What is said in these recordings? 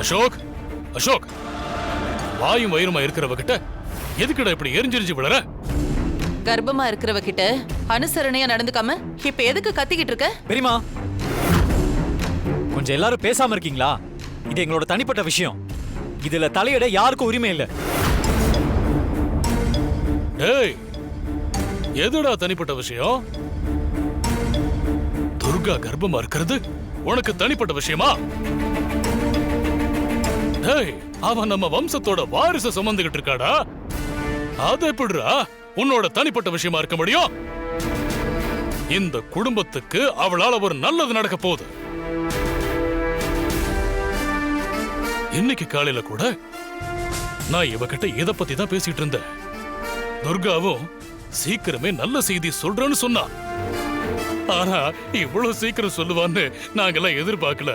அசோக், அசோக், வாயும் வயிறுமா இருக்கிறவகிட்ட எதுக்குடா இப்படி எரிஞ்செரிஞ்சு விழற? கர்ப்பமா இருக்கிறவ கிட்ட அனுசரணையா நடந்துக்காம இப்ப எதுக்கு கத்திக்கிட்டு இருக்க? பெரியமா, கொஞ்சம் எல்லாரும் பேசாம இருக்கீங்களா? இது எங்களோட தனிப்பட்ட விஷயம். இதுல தலையிட யாருக்கும் உரிமை இல்ல. டேய், எதுடா தனிப்பட்ட விஷயம்? துர்கா கர்ப்பமா இருக்கிறது உனக்கு தனிப்பட்ட விஷயமா? டேய், அவன் நம்ம வம்சத்தோட வாரிசை சுமந்துகிட்டு இருக்காடா. அது எப்படிடா உன்னோட தனிப்பட்ட விஷயமா இருக்க முடியும்? இந்த குடும்பத்துக்கு அவளால ஒரு நல்லது நடக்க போகுது. இன்னைக்கு காலையில கூட நான் இவகிட்ட இத பத்தி தான் பேசிட்டு இருந்தேன். துர்காவும் சீக்கிரமே நல்ல செய்தி சொல்றேன்னு சொன்னா. ஆனா இவ்வளவு சீக்கிரம் சொல்லுவான்னு நாங்கெல்லாம் எதிர்பார்க்கல.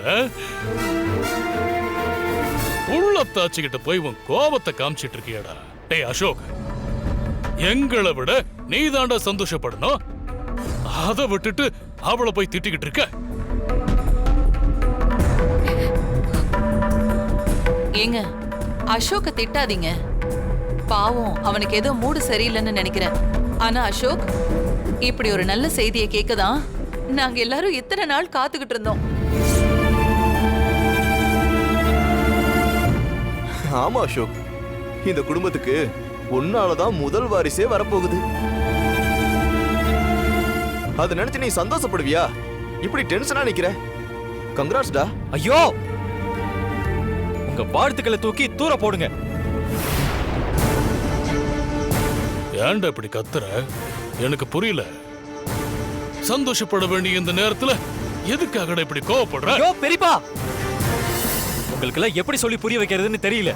உள்ளத்தாச்சுக்கிட்ட போய் உன் கோபத்தை காமிச்சிட்டு இருக்கியடா. டேய் அசோக், எங்களை விட நீ தாண்டா சந்தோஷப்படணும். அதை விட்டுட்டு அவளை போய் திட்டிக்கிட்டு இருக்க. ஏங்க, அசோக்க திட்டாதீங்க. பாவம், அவனுக்கு ஏதோ மூடு சரியில்லைன்னு நினைக்கிறேன். ஆனா அசோக், இப்படி ஒரு நல்ல செய்தியை கேட்கதான் நாங்க எல்லாரும் இத்தனை நாள் காத்துக்கிட்டு இருந்தோம். ஆமா அசோக், இந்த குடும்பத்துக்கு உன்னாலதான் முதல் வாரிசே வரப்போகுது. அதை நினைச்சு நீ சந்தோஷப்படுவியா? இப்படி டென்ஷனா நிக்கிற? கங்க்ராட்ஸ்டா. ஐயோ, உங்க வாழ்த்துக்களை தூக்கி தூர போடுங்க. ஏன்டா இப்படி கத்துற? எனக்கு புரியல. சந்தோஷப்பட வேண்டிய இந்த நேரத்துல எதுக்காக இப்படி கோவப்படுற? ஐயோ பெரியப்பா, உங்களுக்கு எல்லாம் எப்படி சொல்லி புரிய வைக்கிறதுன்னு தெரியல.